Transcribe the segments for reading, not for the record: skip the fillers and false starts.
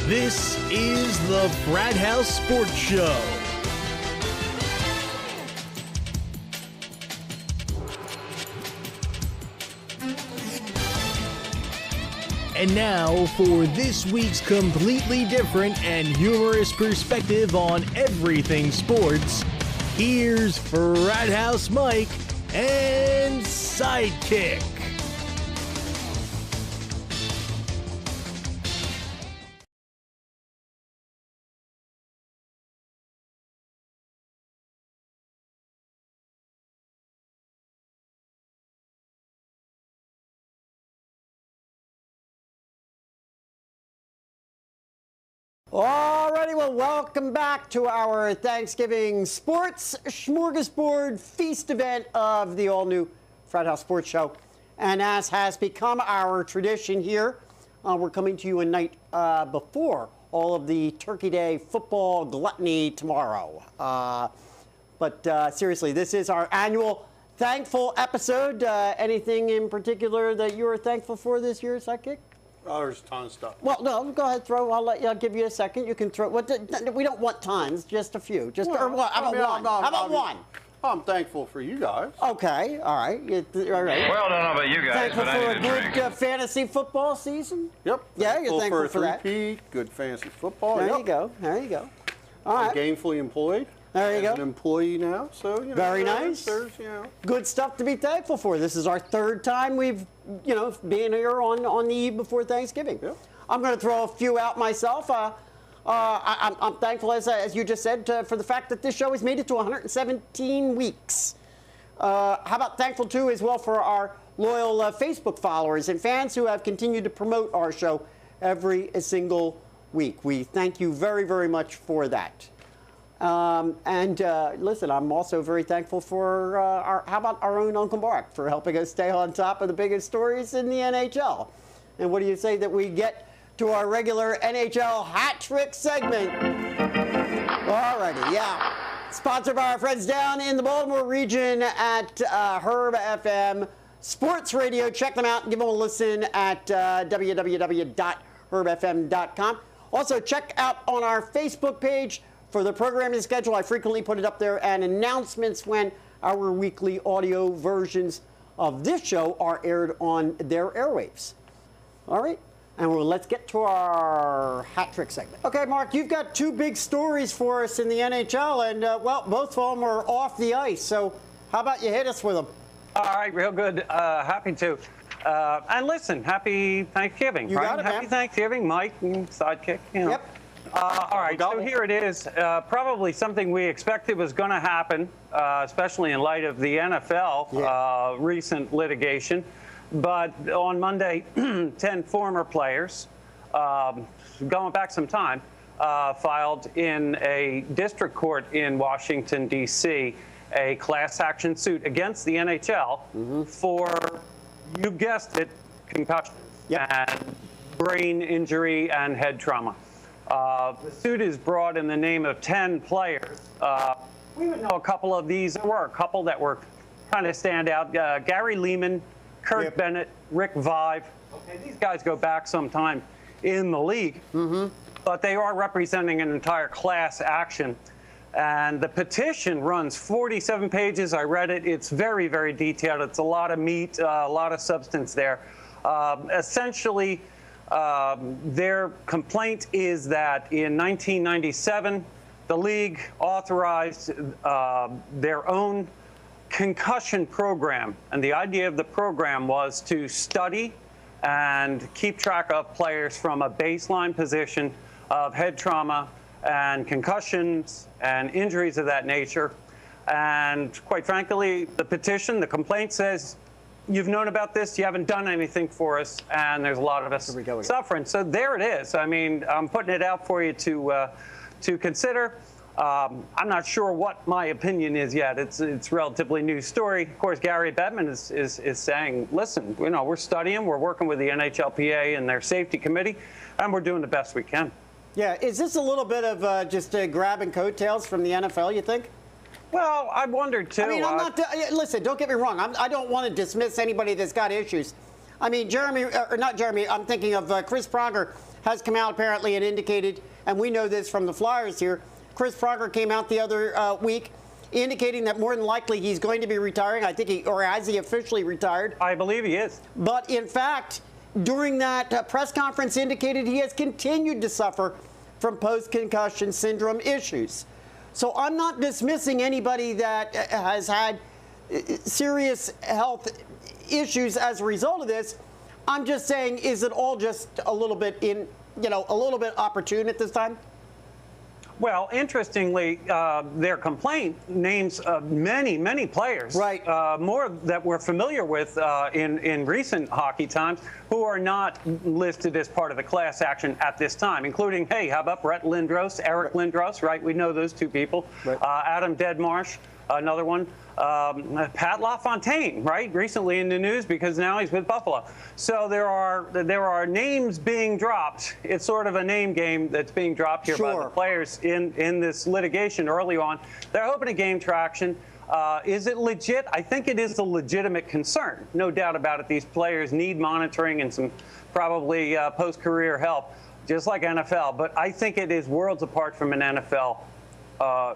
This is the Frat House Sports Show. And now for this week's completely different and humorous perspective on everything sports, here's Frat House Mike and Sidekick. Alrighty, well, welcome back to our Thanksgiving Sports Smorgasbord Feast event of the all-new Frat House Sports Show. And as has become our tradition here, we're coming to you a night before all of the Turkey Day football gluttony tomorrow. But seriously, this is our annual thankful episode. Anything in particular that you are thankful for this year, Sidekick? Oh, there's a ton of stuff. Well, no, go ahead, throw. I'll give you a second. You can throw. We don't want tons, just a few. Just or what? How about one? How about one? I'm thankful for you guys. Okay, all right. All right. Well, I don't know about you guys, Thankful but for I a need a good fantasy football season? Yep. Yeah, you're thankful for that. three-peat, good fantasy football. There Yep. you go. There you go. All I'm right. gainfully employed. There you go. As an employee now, so, you know. Very nice. There's, you know. Good stuff to be thankful for. This is our third time we've, being here on the eve before Thanksgiving. Yep. I'm going to throw a few out myself. I'm thankful, as you just said, for the fact that this show has made it to 117 weeks. How about thankful, too, as well for our loyal Facebook followers and fans who have continued to promote our show every single week. We thank you very, very much for that. Listen, I'm also very thankful for how about our own Uncle Mark for helping us stay on top of the biggest stories in the NHL. And what do you say that we get to our regular NHL hat trick segment? Alrighty, yeah. Sponsored by our friends down in the Baltimore region at Herb FM Sports Radio. Check them out and give them a listen at www.herbfm.com. Also, check out on our Facebook page for the programming schedule. I frequently put it up there, and announcements when our weekly audio versions of this show are aired on their airwaves. All right, and let's get to our hat trick segment. Okay, Mark, you've got two big stories for us in the NHL, and, well, both of them are off the ice, so how about you hit us with them? All right, real good. Happy to. And listen, happy Thanksgiving, you right? got it, Happy man. Thanksgiving, Mike and Sidekick. Yep. All right, so here it is. Probably something we expected was going to happen, especially in light of the NFL recent litigation. But on Monday, 10 former players, going back some time, filed in a district court in Washington, D.C., a class action suit against the NHL for, you guessed it, concussion and brain injury and head trauma. The suit is brought in the name of 10 players. We would know a couple of these. There were a couple that were kind of stand out. Gary Lehman, Kurt Bennett, Rick Vive. Okay, these guys go back some time in the league, but they are representing an entire class action. And the petition runs 47 pages. I read it. It's very, very detailed. It's a lot of meat, a lot of substance there. Essentially, their complaint is that in 1997, the league authorized their own concussion program. And the idea of the program was to study and keep track of players from a baseline position of head trauma and concussions and injuries of that nature. And quite frankly, the petition, the complaint says, you've known about this, you haven't done anything for us, and there's a lot of us suffering. So there it is. I mean, I'm putting it out for you to consider. I'm not sure what my opinion is yet. It's relatively new story. Of course, Gary Bettman is saying, listen, we're studying, we're working with the NHLPA and their safety committee, and we're doing the best we can. Yeah, is this a little bit of just grabbing coattails from the NFL, you think? Well, I wondered, too. I mean, I'm not, listen, don't get me wrong. I don't want to dismiss anybody that's got issues. I mean, not Jeremy, I'm thinking of Chris Pronger has come out apparently and indicated, and we know this from the Flyers here, Chris Pronger came out the other week indicating that more than likely he's going to be retiring. I think or has he officially retired? I believe he is. But in fact, during that press conference indicated he has continued to suffer from post-concussion syndrome issues. So I'm not dismissing anybody that has had serious health issues as a result of this. I'm just saying, is it all just a little bit a little bit opportune at this time? Well, interestingly, their complaint names many players, right? More that we're familiar with in recent hockey times, who are not listed as part of the class action at this time, including, hey, how about Brett Lindros, Eric Lindros, right? We know those two people. Right. Adam Deadmarsh, another one. Pat LaFontaine, right? Recently in the news because now he's with Buffalo. So there are names being dropped. It's sort of a name game that's being dropped here by the players in this litigation early on. They're hoping to gain traction. Is it legit? I think it is a legitimate concern. No doubt about it. These players need monitoring and some probably post-career help, just like NFL. But I think it is worlds apart from an NFL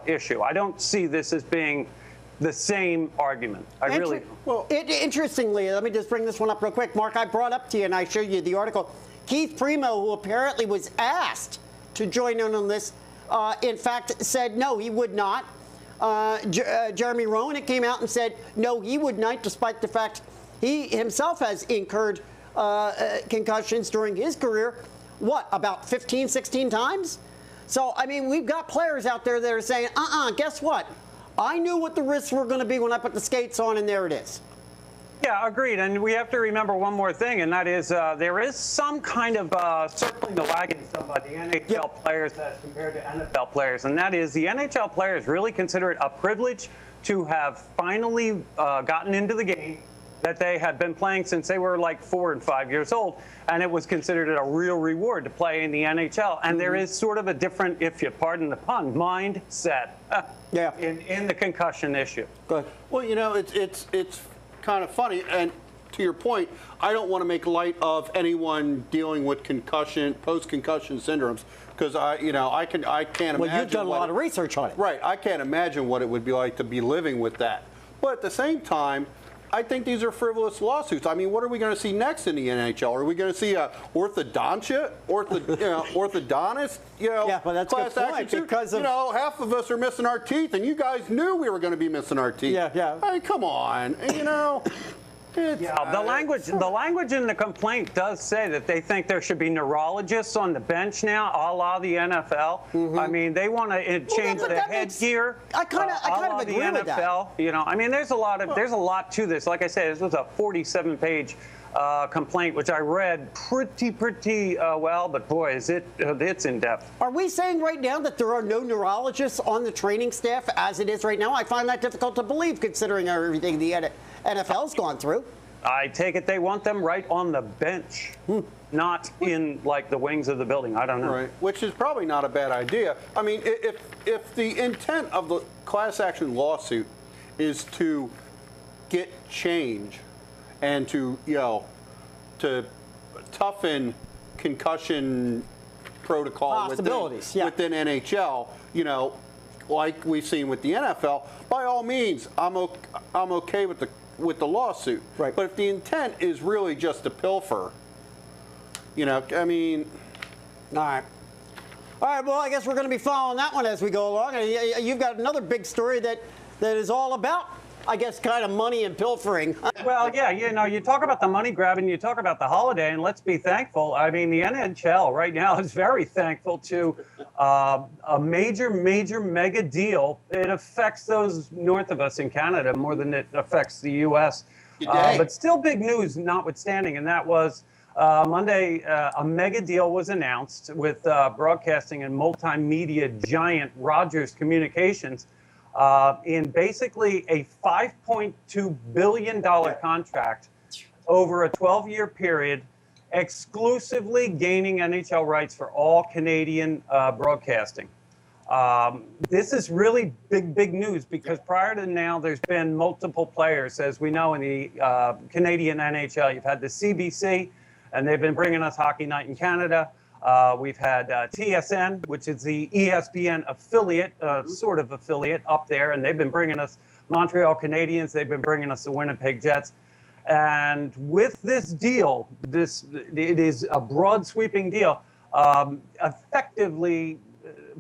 issue. I don't see this as being the same argument. I really don't. Well, interestingly, let me just bring this one up real quick. Mark, I brought up to you and I showed you the article. Keith Primo, who apparently was asked to join in on this, in fact said no, he would not. Jeremy Roenick came out and said no, he would not, despite the fact he himself has incurred concussions during his career, about 15, 16 times? So, I mean, we've got players out there that are saying, guess what? I knew what the risks were going to be when I put the skates on, and there it is. Yeah, agreed. And we have to remember one more thing, and that is there is some kind of circling the wagons of the NHL players as compared to NFL players, and that is the NHL players really consider it a privilege to have finally gotten into the game that they had been playing since they were like 4 and 5 years old, and it was considered a real reward to play in the NHL. And there is sort of a different, if you pardon the pun, mindset in the concussion issue. Go ahead. Well, it's kind of funny, and to your point, I don't want to make light of anyone dealing with post-concussion syndromes, because I can't imagine. Well, you've done a lot of research on it, right? I can't imagine what it would be like to be living with that. But at the same time, I think these are frivolous lawsuits. I mean, what are we going to see next in the NHL? Are we going to see a orthodontist? Yeah, but that's a good point, because half of us are missing our teeth, and you guys knew we were going to be missing our teeth. Yeah. Hey, come on, the language in the complaint does say that they think there should be neurologists on the bench now, a la the NFL. Mm-hmm. I mean, they want to change the headgear. I kind of agree with that. I mean, there's a lot to this. Like I said, this was a 47-page complaint, which I read pretty well, but boy, it's in depth. Are we saying right now that there are no neurologists on the training staff as it is right now? I find that difficult to believe, considering everything the NFL's gone through. I take it they want them right on the bench, not in like the wings of the building. I don't know. Right, which is probably not a bad idea. I mean, if the intent of the class action lawsuit is to get change and to toughen concussion protocol within NHL, like we've seen with the NFL, by all means, I'm okay with the lawsuit. Right. But if the intent is really just to pilfer, I mean. All right. Well, I guess we're going to be following that one as we go along. You've got another big story that is all about, I guess, kind of money and pilfering. Well, yeah, you talk about the money grabbing, you talk about the holiday, and let's be thankful. I mean, the NHL right now is very thankful to a major mega deal. It affects those north of us in Canada more than it affects the U.S. But still big news notwithstanding, and that was Monday, a mega deal was announced with broadcasting and multimedia giant Rogers Communications, in basically a $5.2 billion contract over a 12-year period, exclusively gaining NHL rights for all Canadian broadcasting. This is really big news, because prior to now, there's been multiple players, as we know, in the Canadian NHL. You've had the CBC, and they've been bringing us Hockey Night in Canada. We've had TSN, which is the ESPN affiliate, sort of affiliate up there, and they've been bringing us Montreal Canadiens. They've been bringing us the Winnipeg Jets. And with this deal, it is a broad sweeping deal. Effectively,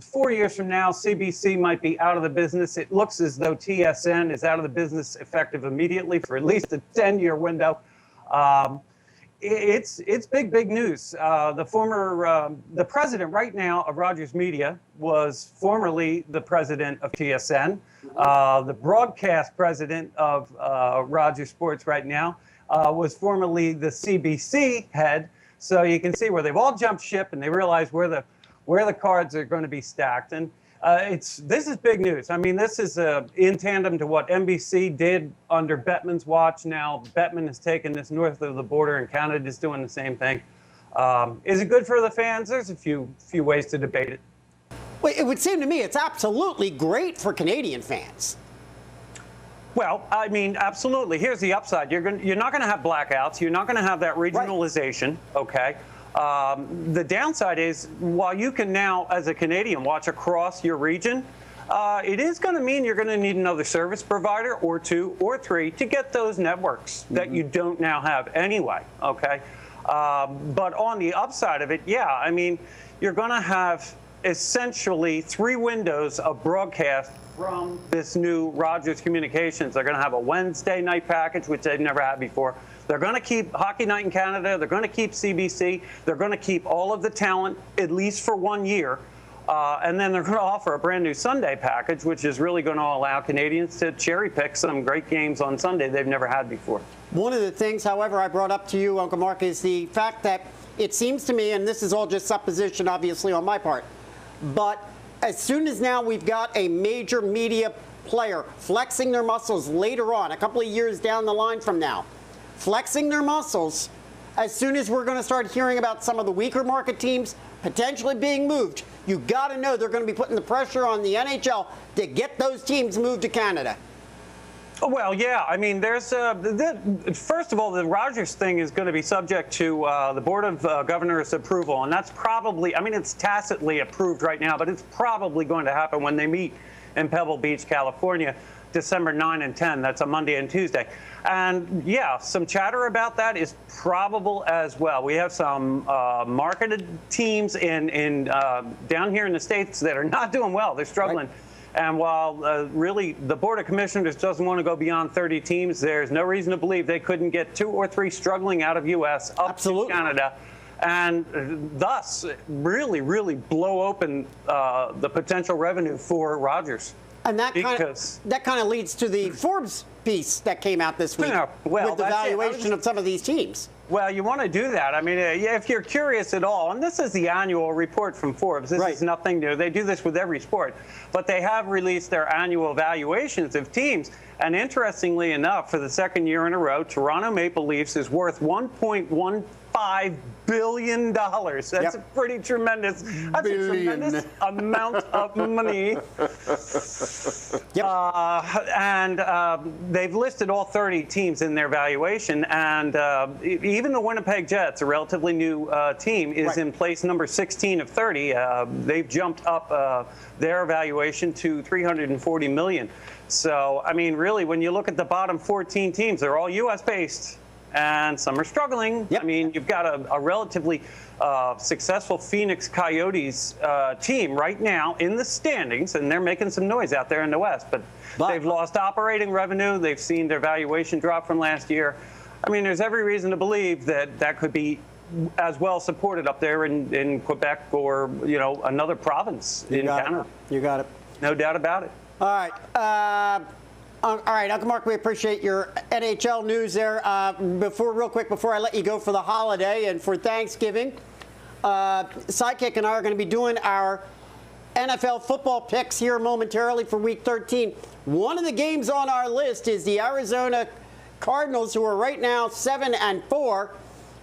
4 years from now, CBC might be out of the business. It looks as though TSN is out of the business effective immediately for at least a 10-year window. It's big news. The president right now of Rogers Media was formerly the president of TSN. The broadcast president of Rogers Sports right now was formerly the CBC head. So you can see where they've all jumped ship and they realize where the cards are going to be stacked. And this is big news. I mean, this is in tandem to what NBC did under Bettman's watch. Now Bettman has taken this north of the border, and Canada is doing the same thing. Is it good for the fans? There's a few ways to debate it. Well, it would seem to me it's absolutely great for Canadian fans. Well, I mean, absolutely. Here's the upside. You're not going to have blackouts. You're not going to have that regionalization. Right. Okay. The downside is, while you can now, as a Canadian, watch across your region, it is going to mean you're going to need another service provider or two or three to get those networks that you don't now have anyway. Okay. But on the upside of it, yeah, I mean, you're going to have essentially 3 windows of broadcast from this new Rogers Communications. They're going to have a Wednesday night package, which they've never had before. They're going to keep Hockey Night in Canada. They're going to keep CBC. They're going to keep all of the talent, at least for 1 year. And then they're going to offer a brand new Sunday package, which is really going to allow Canadians to cherry pick some great games on Sunday they've never had before. One of the things, however, I brought up to you, Uncle Mark, is the fact that it seems to me, and this is all just supposition, obviously, on my part, but as soon as now we've got a major media player flexing their muscles later on, a couple of years down the line from now, flexing their muscles, as soon as we're going to start hearing about some of the weaker market teams potentially being moved, you got to know they're going to be putting the pressure on the NHL to get those teams moved to Canada. Well, yeah. I mean, there's first of all, the Rogers thing is going to be subject to the Board of Governors approval, and that's probably, I mean, it's tacitly approved right now, but it's probably going to happen when they meet in Pebble Beach, California, December 9 and 10. That's a Monday and Tuesday. And yeah, some chatter about that is probable as well. We have some marketed teams in down here in the States that are not doing well. They're struggling. Right. And while really the Board of Commissioners doesn't want to go beyond 30 teams, there's no reason to believe they couldn't get 2 or 3 struggling out of U.S. up to Canada, and thus really blow open the potential revenue for Rogers. And that kind of leads to the Forbes piece that came out this week with the valuation of some of these teams. Well, you want to do that. I mean, if you're curious at all, and this is the annual report from Forbes. This is nothing new. They do this with every sport. But they have released their annual valuations of teams. And interestingly enough, for the 2nd year in a row, Toronto Maple Leafs is worth $1.15 billion. That's a pretty tremendous, a tremendous amount of money. And they've listed all 30 teams in their valuation. And even the Winnipeg Jets, a relatively new team, is in place number 16 of 30. They've jumped up their valuation to $340 million. So, I mean, really, when you look at the bottom 14 teams, they're all U.S.-based, and some are struggling. I mean, you've got a relatively successful Phoenix Coyotes team right now in the standings, and they're making some noise out there in the West. But they've lost operating revenue. They've seen their valuation drop from last year. I mean, there's every reason to believe that that could be as well supported up there in Quebec or, you know, another province in Canada. You got it. No doubt about it. All right. All right, Uncle Mark, we appreciate your NHL news there. Real quick, before I let you go for the holiday and for Thanksgiving, Sidekick and I are going to be doing our NFL football picks here momentarily for Week 13. One of the games on our list is the Arizona Cardinals, who are right now 7-4,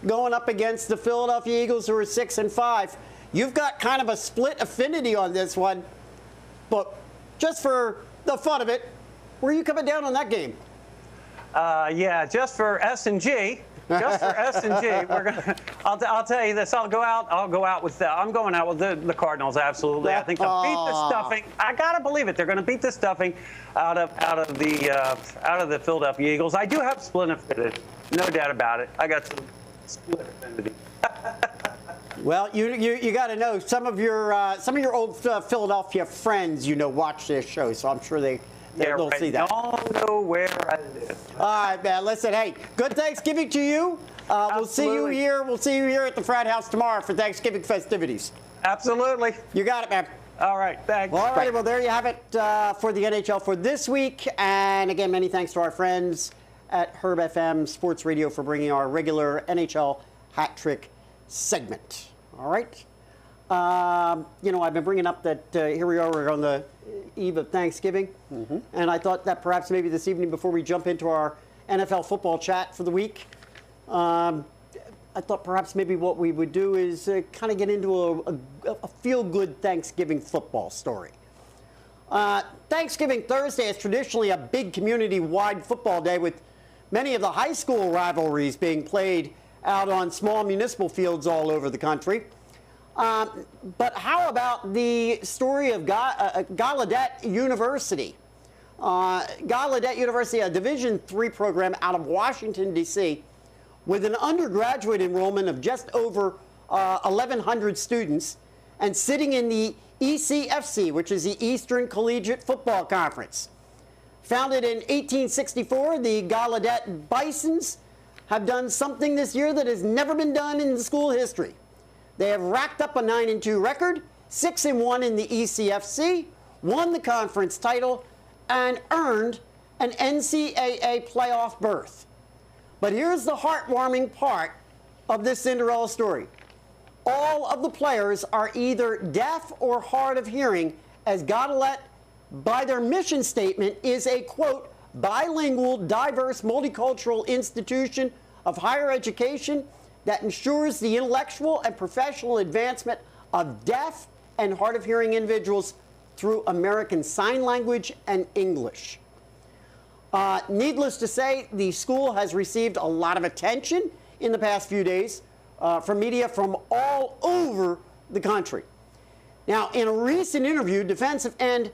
going up against the Philadelphia Eagles, who are 6-5. You've got kind of a split affinity on this one, but just for the fun of it, where are you coming down on that game? Yeah, just for S&G, Just for S&G, we're gonna. I'll tell you this. I'm going out with the Cardinals. Absolutely. I think they'll beat the stuffing. I gotta believe it. They're going to beat the stuffing out of the Philadelphia Eagles. I do have split affinity, no doubt about it. I got some split affinity. Well, you got to know some of your old Philadelphia friends watch this show, so I'm sure they'll see that. Don't know where I live. All right, man. Listen, hey, good Thanksgiving to you. We'll see you here. We'll see you here at the Frat House tomorrow for Thanksgiving festivities. Absolutely. You got it, man. All right. Thanks. All right. Well, there you have it for the NHL for this week. And again, many thanks to our friends at Herb FM Sports Radio for bringing our regular NHL hat trick segment. All right. I've been bringing up that here we are, we're on the eve of Thanksgiving. Mm-hmm. And I thought that perhaps maybe this evening before we jump into our NFL football chat for the week, I thought perhaps maybe what we would do is kind of get into a feel-good Thanksgiving football story. Thanksgiving Thursday is traditionally a big community-wide football day with many of the high school rivalries being played out on small municipal fields all over the country. But how about the story of Gallaudet University? Gallaudet University, a Division III program out of Washington, D.C., with an undergraduate enrollment of just over 1,100 students and sitting in the ECFC, which is the Eastern Collegiate Football Conference. Founded in 1864, the Gallaudet Bisons have done something this year that has never been done in school history. They have racked up a 9-2 record, 6-1 in the ECFC, won the conference title, and earned an NCAA playoff berth. But here's the heartwarming part of this Cinderella story. All of the players are either deaf or hard of hearing, as Gallaudet, by their mission statement, is a, quote, bilingual, diverse, multicultural institution of higher education that ensures the intellectual and professional advancement of deaf and hard of hearing individuals through American Sign Language and English. Needless to say, the school has received a lot of attention in the past few days from media from all over the country. Now, in a recent interview, defensive end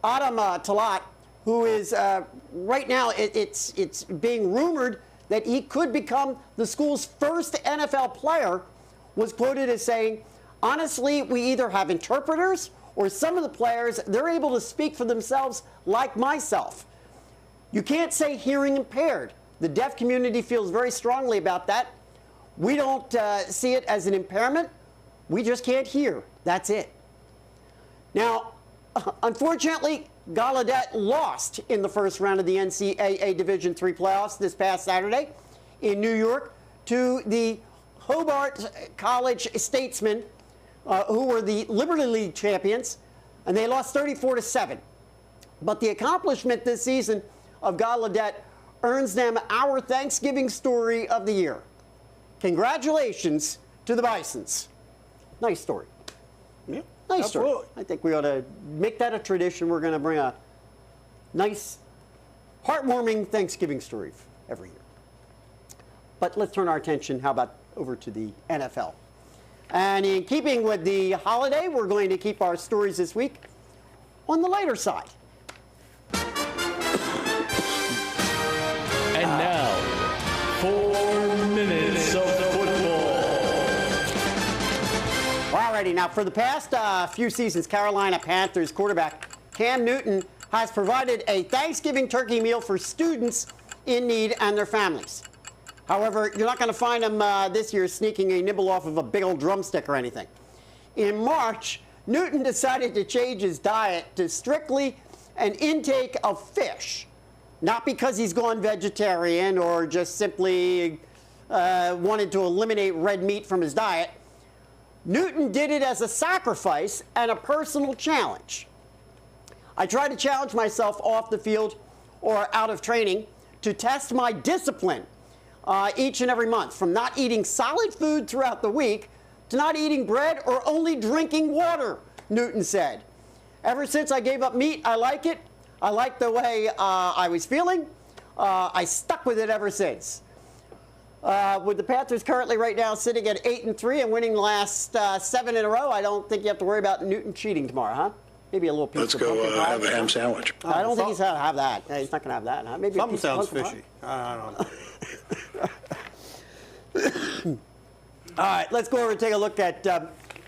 Adam Talat, who is right now, it's being rumored that he could become the school's first NFL player, was quoted as saying, honestly, we either have interpreters or some of the players, they're able to speak for themselves like myself. You can't say hearing impaired. The deaf community feels very strongly about that. We don't see it as an impairment. We just can't hear. That's it. Now, unfortunately, Gallaudet lost in the first round of the NCAA Division III playoffs this past Saturday in New York to the Hobart College Statesmen, who were the Liberty League champions, and they lost 34-7. But the accomplishment this season of Gallaudet earns them our Thanksgiving story of the year. Congratulations to the Bisons. Nice story. Yeah, nice absolutely. story. I think we ought to make that a tradition. We're going to bring a nice, heartwarming Thanksgiving story every year. But let's turn our attention, how about, over to the NFL. And in keeping with the holiday, we're going to keep our stories this week on the lighter side. And now, 4 minutes of football. Alrighty, now for the past few seasons, Carolina Panthers quarterback Cam Newton has provided a Thanksgiving turkey meal for students in need and their families. However, you're not going to find him this year sneaking a nibble off of a big old drumstick or anything. In March, Newton decided to change his diet to strictly an intake of fish. Not because he's gone vegetarian or just simply wanted to eliminate red meat from his diet. Newton did it as a sacrifice and a personal challenge. I try to challenge myself off the field or out of training to test my discipline each and every month, from not eating solid food throughout the week to not eating bread or only drinking water, Newton said. Ever since I gave up meat, I like it. I like the way I was feeling. I stuck with it ever since. With the Panthers currently right now sitting at 8-3 and winning the last 7 in a row, I don't think you have to worry about Newton cheating tomorrow, huh? Maybe a little piece of pumpkin pie. Let's go have a ham sandwich. I don't think he's going to have that. He's not going to have that. Huh? Maybe something sounds fishy. I don't know. All right, let's go over and take a look at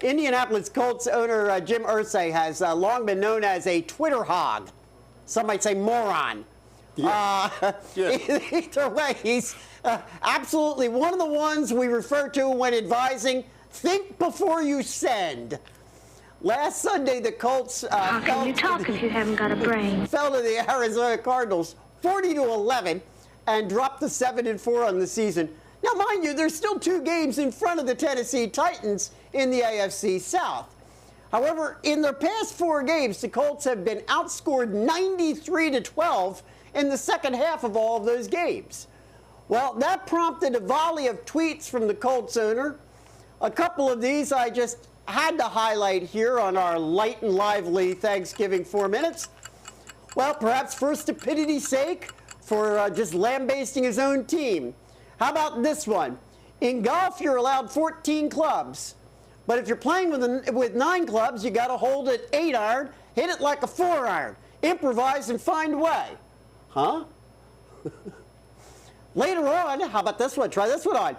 Indianapolis Colts owner Jim Irsay has long been known as a Twitter hog. Some might say moron. Yeah. Either way, he's absolutely one of the ones we refer to when advising, think before you send. Last Sunday, the Colts How can you talk if you haven't got a brain? Fell to the Arizona Cardinals 40-11 and dropped to 7-4 on the season. Now, mind you, there's still 2 games in front of the Tennessee Titans in the AFC South. However, in their past 4 games, the Colts have been outscored 93-12 in the second half of all of those games. Well, that prompted a volley of tweets from the Colts owner. A couple of these I just had to highlight here on our light and lively Thanksgiving 4 minutes. Well, perhaps for stupidity's sake, for just lambasting his own team. How about this one? In golf, you're allowed 14 clubs. But if you're playing with 9 clubs, you got to hold it 8-iron, hit it like a 4-iron, improvise and find a way. Huh? Later on, how about this one? Try this one on.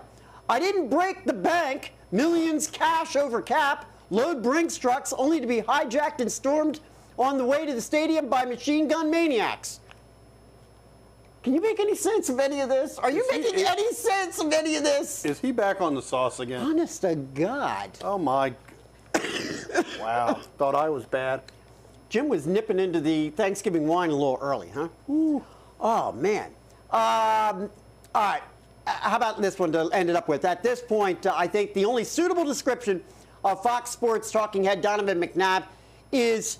I didn't break the bank, millions cash over cap, load Brinks trucks only to be hijacked and stormed on the way to the stadium by machine gun maniacs. Can you make any sense of any of this? Are you making any sense of any of this? Is he back on the sauce again? Honest to God. Oh, my. Wow. Thought I was bad. Jim was nipping into the Thanksgiving wine a little early, huh? Ooh. Oh, man. All right. How about this one to end it up with? At this point, I think the only suitable description of Fox Sports talking head Donovan McNabb is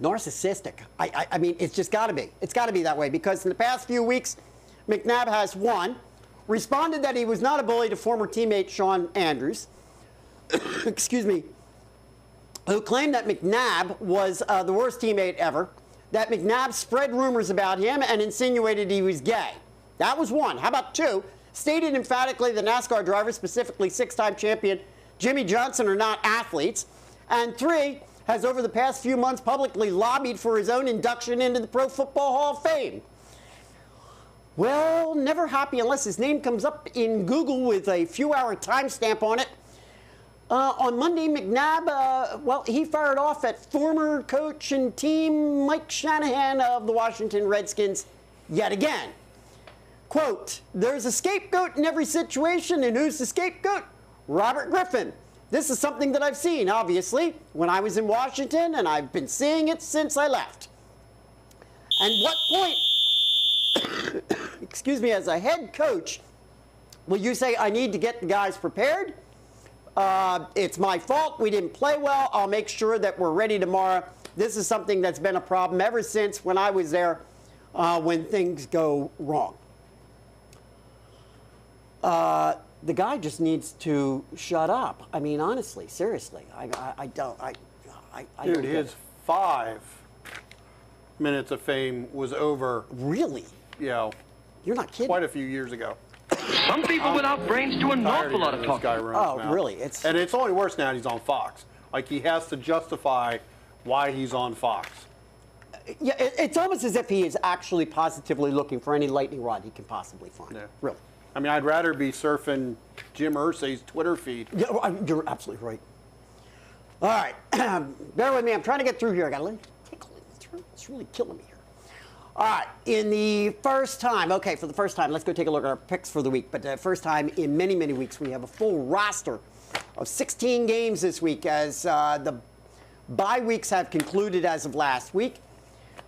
narcissistic. I mean, it's just got to be. It's got to be that way because in the past few weeks, McNabb has, 1, responded that he was not a bully to former teammate Sean Andrews, excuse me, who claimed that McNabb was the worst teammate ever, that McNabb spread rumors about him and insinuated he was gay. That was 1. How about 2? Stated emphatically the NASCAR driver, specifically 6-time champion Jimmy Johnson, are not athletes. And 3, has over the past few months publicly lobbied for his own induction into the Pro Football Hall of Fame. Well, never happy unless his name comes up in Google with a few-hour timestamp on it. On Monday, McNabb, well, he fired off at former coach and team Mike Shanahan of the Washington Redskins yet again. Quote, there's a scapegoat in every situation, and who's the scapegoat? Robert Griffin. This is something that I've seen, obviously, when I was in Washington, and I've been seeing it since I left. And what point, excuse me, as a head coach, will you say I need to get the guys prepared? It's my fault. We didn't play well. I'll make sure that we're ready tomorrow. This is something that's been a problem ever since when I was there when things go wrong. The guy just needs to shut up. I mean, honestly, seriously, I don't. Dude, don't his 5 minutes of fame was over. Really? You know, you're not kidding. Quite a few years ago. Some people without brains do an awful lot of talking. Oh, really? And it's only worse now that he's on Fox. Like, he has to justify why he's on Fox. Yeah, it's almost as if he is actually positively looking for any lightning rod he can possibly find. Yeah. Really. I mean, I'd rather be surfing Jim Irsay's Twitter feed. Yeah, you're absolutely right. All right. Bear with me. I'm trying to get through here. I got a little tickle. It's really killing me here. All right. In the first time, okay, for the first time, let's go take a look at our picks for the week. But the first time in many, many weeks, we have a full roster of 16 games this week as the bye weeks have concluded as of last week.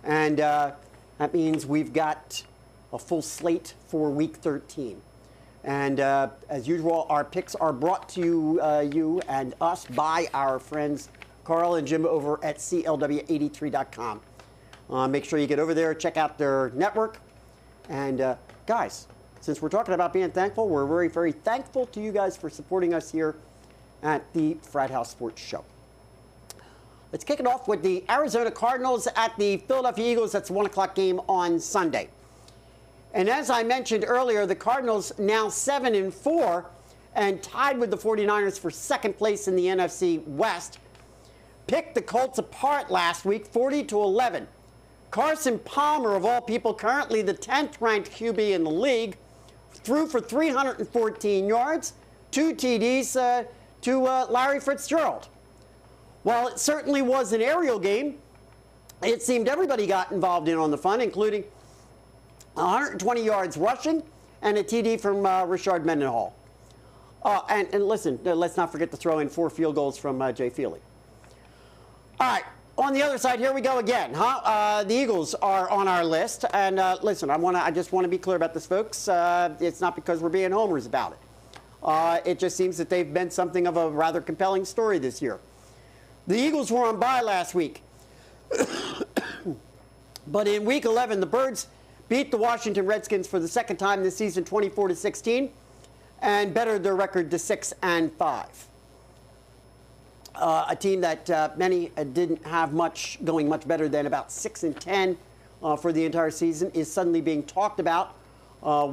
And that means we've got a full slate for week 13. And as usual, our picks are brought to you and us by our friends Carl and Jim over at CLW83.com. Make sure you get over there, check out their network. And guys, since we're talking about being thankful, we're very, very thankful to you guys for supporting us here at the Frat House Sports Show. Let's kick it off with the Arizona Cardinals at the Philadelphia Eagles. That's a 1 o'clock game on Sunday. And as I mentioned earlier, the Cardinals now 7-4 and tied with the 49ers for second place in the NFC West. Picked the Colts apart last week, 40-11. Carson Palmer, of all people, currently the 10th ranked QB in the league, threw for 314 yards, 2 TDs to Larry Fitzgerald. While it certainly was an aerial game, it seemed everybody got involved in on the fun, including 120 yards rushing and a TD from Rashard Mendenhall. And listen, let's not forget to throw in 4 field goals from Jay Feely. All right, on the other side, here we go again. The Eagles are on our list. And listen, I just want to be clear about this, folks. It's not because we're being homers about it. It just seems that they've been something of a rather compelling story this year. The Eagles were on bye last week. But in Week 11, the Birds beat the Washington Redskins for the second time this season, 24-16, and bettered their record to 6-5. A team that many didn't have going much better than about 6-10 for the entire season is suddenly being talked about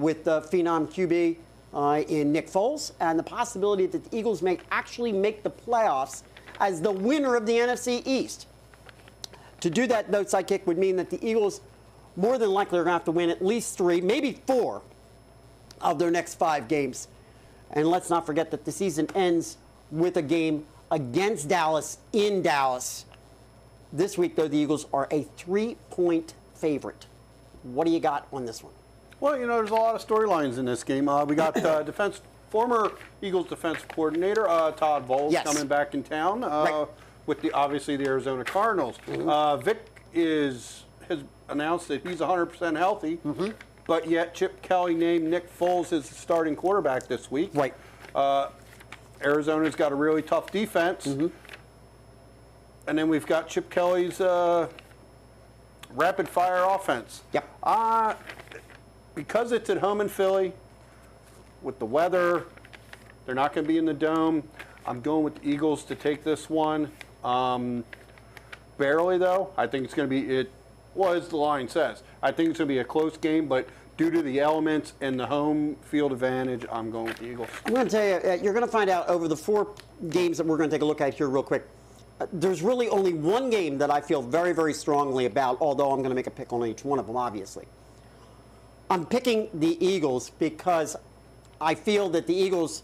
with the phenom QB in Nick Foles, and the possibility that the Eagles may actually make the playoffs as the winner of the NFC East. To do that, though, Sidekick, would mean that the Eagles more than likely are going to have to win at least 3, maybe 4 of their next 5 games. And let's not forget that the season ends with a game against Dallas in Dallas. This week, though, the Eagles are a 3-point favorite. What do you got on this one? Well, there's a lot of storylines in this game. We got former Eagles defensive coordinator Todd Bowles coming back in town with obviously the Arizona Cardinals. Mm-hmm. Vic has announced that he's 100% healthy, but yet Chip Kelly named Nick Foles as the starting quarterback this week. Right. Arizona's got a really tough defense. And then we've got Chip Kelly's rapid-fire offense. Yep. Because it's at home in Philly, with the weather, they're not going to be in the Dome. I'm going with the Eagles to take this one. Barely, though. I think it's going to be, as the line says, I think it's going to be a close game, but due to the elements and the home field advantage, I'm going with the Eagles. I'm going to tell you, you're going to find out over the 4 games that we're going to take a look at here real quick. There's really only one game that I feel very, very strongly about, although I'm going to make a pick on each one of them, obviously. I'm picking the Eagles because I feel that the Eagles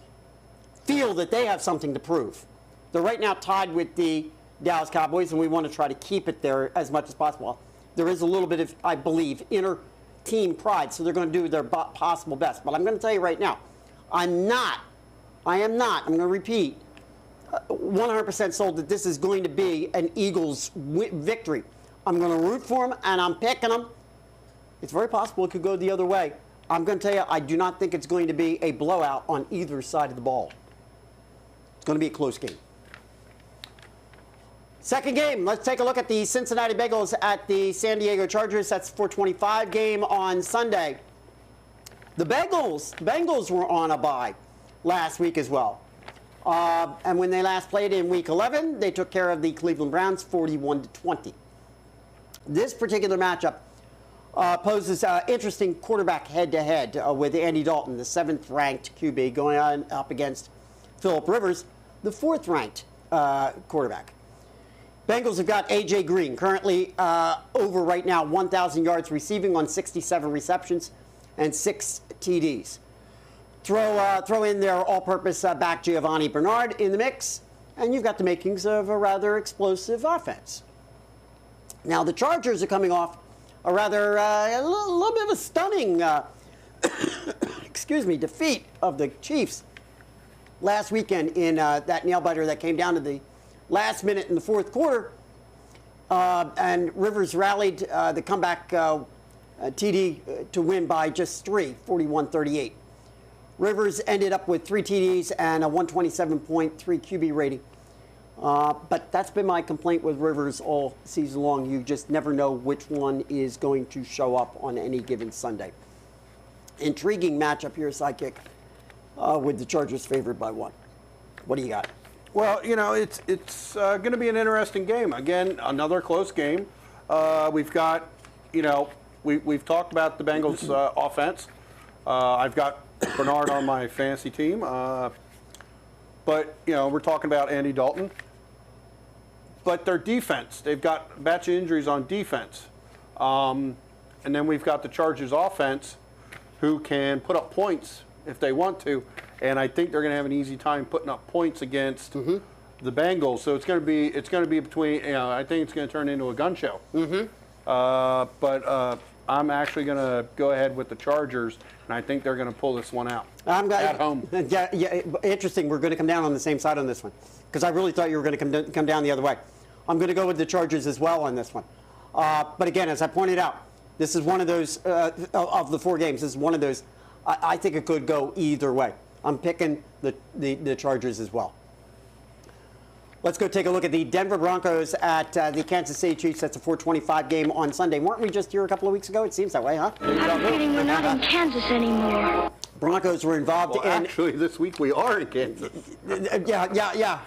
feel that they have something to prove. They're right now tied with the Dallas Cowboys, and we want to try to keep it there as much as possible. There is a little bit of, I believe, inner team pride, so they're going to do their possible best. But I'm going to tell you right now, I am not, I'm going to repeat, 100% sold that this is going to be an Eagles victory. I'm going to root for them, and I'm picking them. It's very possible it could go the other way. I'm going to tell you, I do not think it's going to be a blowout on either side of the ball. It's going to be a close game. Second game, let's take a look at the Cincinnati Bengals at the San Diego Chargers. That's the 4:25 game on Sunday. The Bengals were on a bye last week as well. And when they last played in Week 11, they took care of the Cleveland Browns 41-20. This particular matchup poses interesting quarterback head-to-head with Andy Dalton, the 7th-ranked QB, going on up against Phillip Rivers, the 4th-ranked quarterback. Bengals have got A.J. Green, currently over right now 1,000 yards receiving on 67 receptions and 6 TDs. Throw in their all-purpose back Giovanni Bernard in the mix, and you've got the makings of a rather explosive offense. Now, the Chargers are coming off a rather a little bit of a stunning defeat of the Chiefs last weekend in that nail-biter that came down to the last minute in the 4th quarter. And Rivers rallied the comeback TD to win by just 3, 41-38. Rivers ended up with 3 TDs and a 127.3 QB rating. But that's been my complaint with Rivers all season long. You just never know which one is going to show up on any given Sunday. Intriguing matchup here, Sidekick, with the Chargers favored by 1. What do you got? Well, it's going to be an interesting game. Again, another close game. We've got we've talked about the Bengals offense. I've got Bernard on my fantasy team. But, we're talking about Andy Dalton. But their defense, they've got a batch of injuries on defense. And then we've got the Chargers offense who can put up points if they want to. And I think they're going to have an easy time putting up points against the Bengals. So it's going to be between, I think it's going to turn into a gun show. But I'm actually going to go ahead with the Chargers, and I think they're going to pull this one out at home. Yeah, interesting. We're going to come down on the same side on this one because I really thought you were going to come down the other way. I'm going to go with the Chargers as well on this one. But again, as I pointed out, this is one of those, of the 4 games, this is one of those, I think it could go either way. I'm picking the Chargers as well. Let's go take a look at the Denver Broncos at the Kansas City Chiefs. That's a 4:25 game on Sunday. Weren't we just here a couple of weeks ago? It seems that way, huh? I'm kidding, we're not in Kansas anymore. Broncos were involved in... Actually, this week we are in Kansas. Yeah.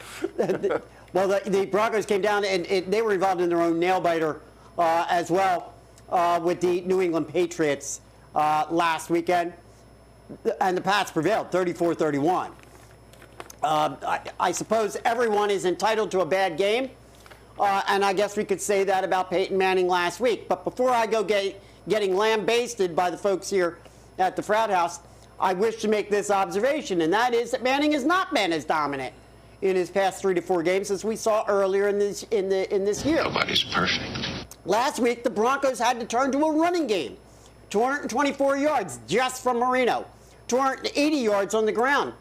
Well, the Broncos came down, and they were involved in their own nail-biter as well with the New England Patriots last weekend. And the Pats prevailed, 34-31. I suppose everyone is entitled to a bad game, and I guess we could say that about Peyton Manning last week. But before I go getting lambasted by the folks here at the Frat House, I wish to make this observation, and that is that Manning has not been as dominant in his past 3 to 4 games as we saw earlier in this year. Nobody's perfect. Last week, the Broncos had to turn to a running game, 224 yards just from Marino, 280 yards on the ground.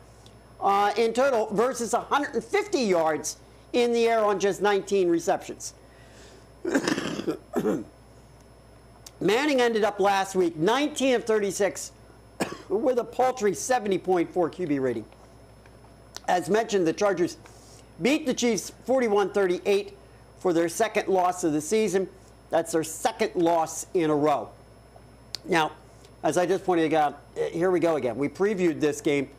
In total versus 150 yards in the air on just 19 receptions. Manning ended up last week 19 of 36 with a paltry 70.4 QB rating. As mentioned, the Chargers beat the Chiefs 41-38 for their second loss of the season. That's their second loss in a row. Now, as I just pointed out, here we go again. We previewed this game.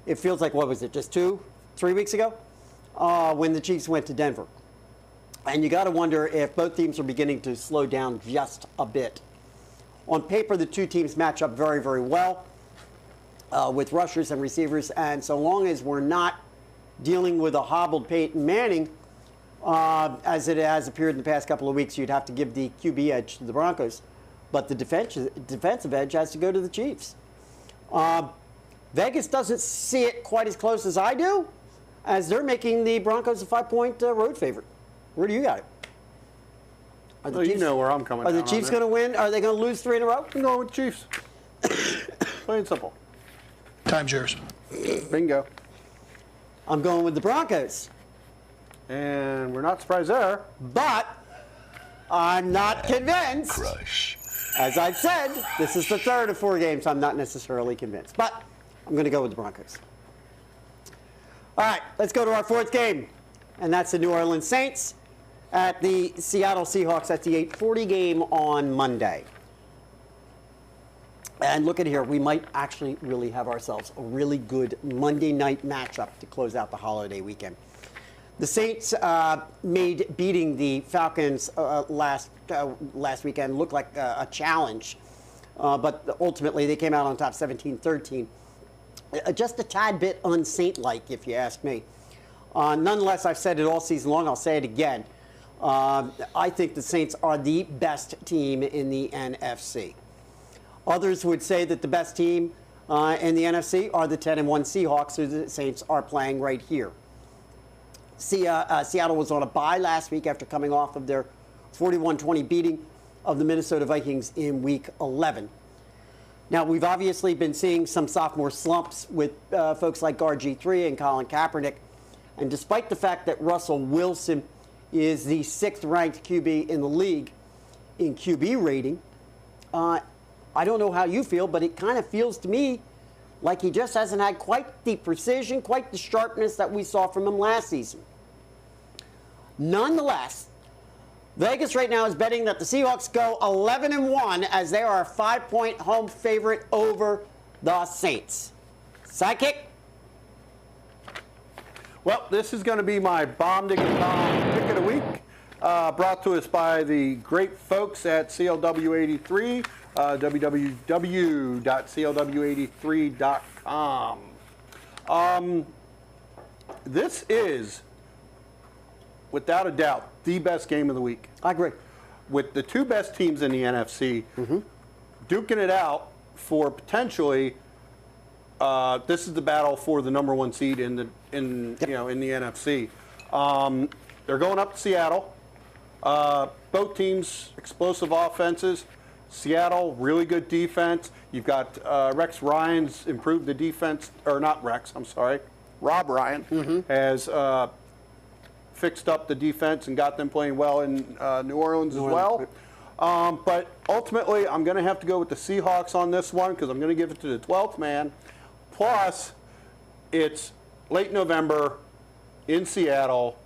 It feels like, what was it, just 2-3 weeks ago when the Chiefs went to Denver. And you got to wonder if both teams are beginning to slow down just a bit. On paper, the two teams match up very, very well with rushers and receivers. And so long as we're not dealing with a hobbled Peyton Manning, as it has appeared in the past couple of weeks, you'd have to give the QB edge to the Broncos. But the defensive edge has to go to the Chiefs. Vegas doesn't see it quite as close as I do, as they're making the Broncos a 5-point road favorite. Where do you got it? Well, you know where I'm coming from. Are the Chiefs going to win? Are they going to lose 3 in a row? I'm going with the Chiefs. Plain and simple. Time's yours. Bingo. I'm going with the Broncos. And we're not surprised there. But I'm not convinced. Crush. As I've said, this is the 3rd of 4 games. I'm not necessarily convinced. But I'm going to go with the Broncos. All right, let's go to our 4th game. And that's the New Orleans Saints at the Seattle Seahawks. That's the 8:40 game on Monday. And look at here, we might actually really have ourselves a really good Monday night matchup to close out the holiday weekend. The Saints made beating the Falcons last weekend look like a challenge, but ultimately they came out on top 17-13. Just a tad bit un-Saint-like, if you ask me. Nonetheless, I've said it all season long. I'll say it again. I think the Saints are the best team in the NFC. Others would say that the best team in the NFC are the 10-1 Seahawks, who the Saints are playing right here. Seattle was on a bye last week after coming off of their 41-20 beating of the Minnesota Vikings in Week 11. Now, we've obviously been seeing some sophomore slumps with folks like RG3 and Colin Kaepernick. And despite the fact that Russell Wilson is the 6th-ranked QB in the league in QB rating, I don't know how you feel, but it kind of feels to me like he just hasn't had quite the precision, quite the sharpness that we saw from him last season. Nonetheless, Vegas right now is betting that the Seahawks go 11-1 as they are a 5-point home favorite over the Saints. Sidekick? Well, this is going to be my bomb-digging bomb pick of the week. brought to us by the great folks at CLW83, www.clw83.com. This is, without a doubt, the best game of the week. I agree. With the two best teams in the NFC, duking it out for potentially, this is the battle for the number one seed in the NFC. They're going up to Seattle. Both teams explosive offenses. Seattle, really good defense. You've got Rex Ryan's improved the defense, or not Rex, I'm sorry. Rob Ryan has fixed up the defense and got them playing well in New Orleans as well. But ultimately, I'm going to have to go with the Seahawks on this one because I'm going to give it to the 12th man. Plus, it's late November in Seattle,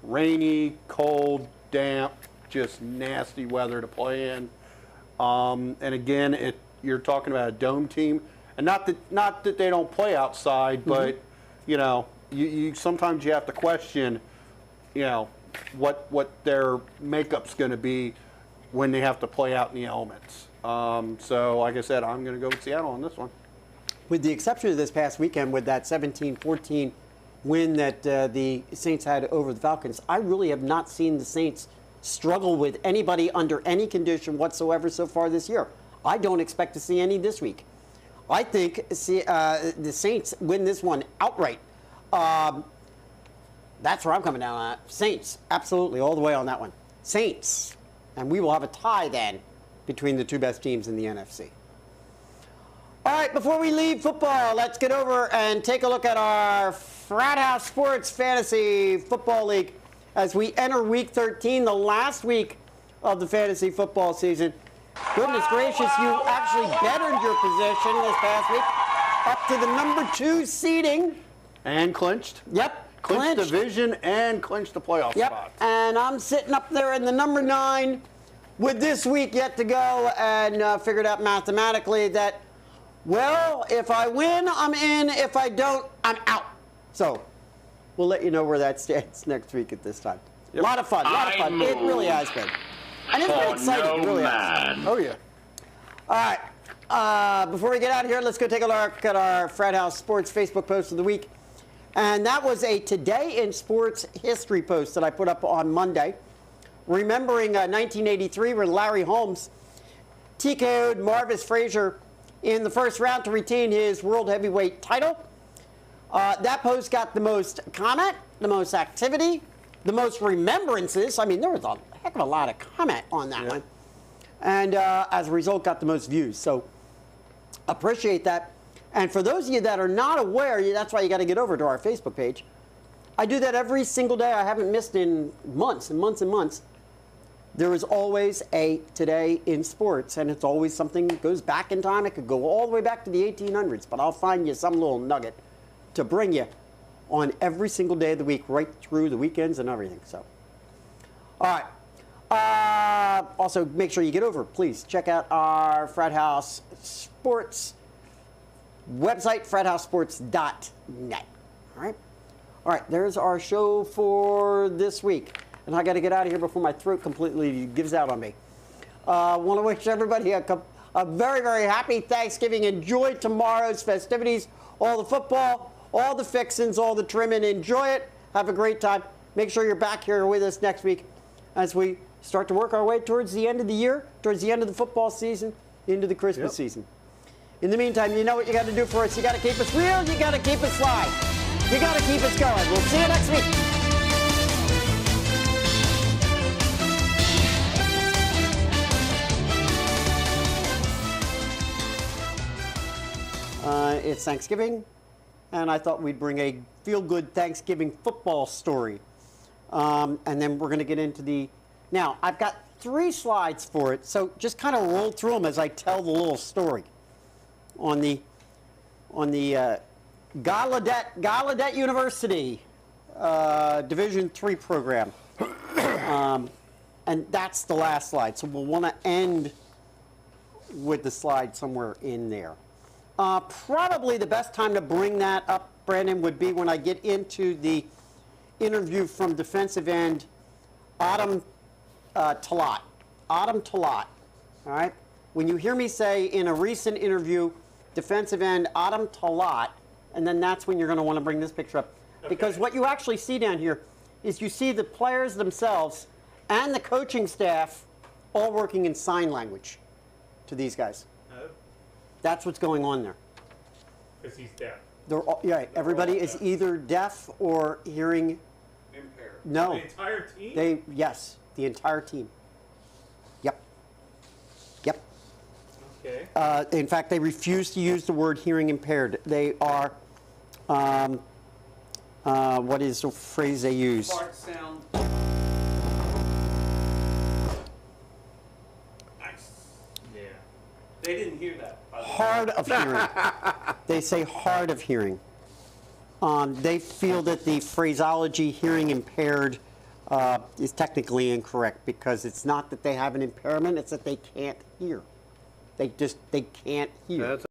rainy, cold, damp, just nasty weather to play in. And again, you're talking about a dome team, and not that they don't play outside, but you sometimes you have to question, what their makeup's going to be when they have to play out in the elements. So, like I said, I'm going to go with Seattle on this one. With the exception of this past weekend, with that 17-14 win that the Saints had over the Falcons, I really have not seen the Saints struggle with anybody under any condition whatsoever so far this year. I don't expect to see any this week. I think the Saints win this one outright. That's where I'm coming down on it. Saints, absolutely, all the way on that one. Saints. And we will have a tie then between the two best teams in the NFC. All right, before we leave football, let's get over and take a look at our Frat House Sports Fantasy Football League as we enter Week 13, the last week of the fantasy football season. Goodness gracious, you actually bettered your position this past week up to the number 2 seeding. And clinched. Yep. Clinched division and clinched the playoff spot. And I'm sitting up there in the number 9 with this week yet to go, and figured out mathematically that, well, if I win, I'm in. If I don't, I'm out. So we'll let you know where that stands next week at this time. A lot of fun. It really has been. And it's been exciting. It really has. Oh, yeah. All right. Before we get out of here, let's go take a look at our Frat House Sports Facebook post of the week. And that was a Today in Sports history post that I put up on Monday, remembering 1983 when Larry Holmes TKO'd Marvis Frazier in the first round to retain his world heavyweight title. That post got the most comment, the most activity, the most remembrances. I mean, there was a heck of a lot of comment on that one. And as a result, got the most views. So appreciate that. And for those of you that are not aware, that's why you got to get over to our Facebook page. I do that every single day. I haven't missed in months and months and months. There is always a Today in Sports, and it's always something that goes back in time. It could go all the way back to the 1800s, but I'll find you some little nugget to bring you on every single day of the week, right through the weekends and everything. So, all right. Also, make sure you get over. Please check out our Frat House Sports website, frathousesports.net. All right. All right. There's our show for this week. And I got to get out of here before my throat completely gives out on me. Want to wish everybody a very, very happy Thanksgiving. Enjoy tomorrow's festivities. All the football, all the fixins, all the trimming. Enjoy it. Have a great time. Make sure you're back here with us next week as we start to work our way towards the end of the year, towards the end of the football season, into the Christmas season. In the meantime, you know what you got to do for us. You got to keep us real. You got to keep us live. You got to keep us going. We'll see you next week. It's Thanksgiving, and I thought we'd bring a feel-good Thanksgiving football story. And then we're going to get into the... Now, I've got 3 slides for it, so just kind of roll through them as I tell the little story on the Gallaudet University Division III program. And that's the last slide, so we'll want to end with the slide somewhere in there. Probably the best time to bring that up, Brandon, would be when I get into the interview from defensive end Autumn Talat. Autumn Talat. All right? When you hear me say in a recent interview, defensive end Autumn Talat, and then that's when you're going to want to bring this picture up. Okay. Because what you actually see down here is you see the players themselves and the coaching staff all working in sign language to these guys. Oh. That's what's going on there. Because he's deaf. Yeah, everybody is either deaf or hearing Impaired. No. The entire team? Yes, the entire team. Yep. Yep. Okay. In fact, they refuse to use the word hearing impaired. They are, what is the phrase they use? Fart sound. Nice. Yeah. They didn't hear that. Hard of hearing. They say hard of hearing. They feel that the phraseology hearing impaired is technically incorrect because it's not that they have an impairment, it's that they can't hear. They can't hear.